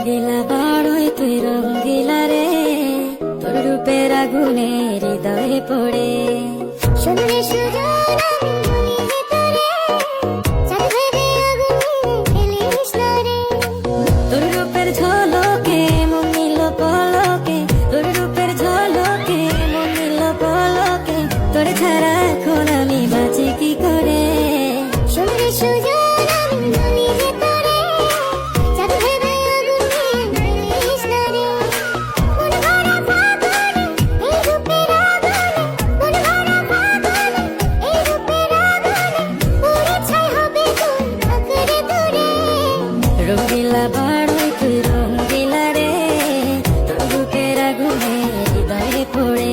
রঙ্গিলা বাড়ই তুই রঙ্গিলা রে, তোর রূপের আগুনে হৃদয়ে পড়ে। শুনলে সুজন আমি বলি যে তোরে, চাঁদ ভেবে আগুনে ফেলিস না রে। তোর রূপের ঝলকে মন নিল পলকে, তোর রূপের ঝলকে মন নিল পলকে, তোর ছাড়া এখন আমি বাঁচি কি করে। শুনলে সুজন আমি বলি যে তোরে, চাঁদ ভেবে আগুনে ফেলিস না রে। মন ভরা ফাগুনে এই রূপের আগুনে, মন ভরা ফাগুনে এই রূপের আগুনে, পুড়ে ছাই হবে তোর আঁকড়ে ধরে। রঙ্গিলা বাড়ই তুই রঙ্গিলা রে, তোর রূপের আগুনে হৃদয়ে পড়ে।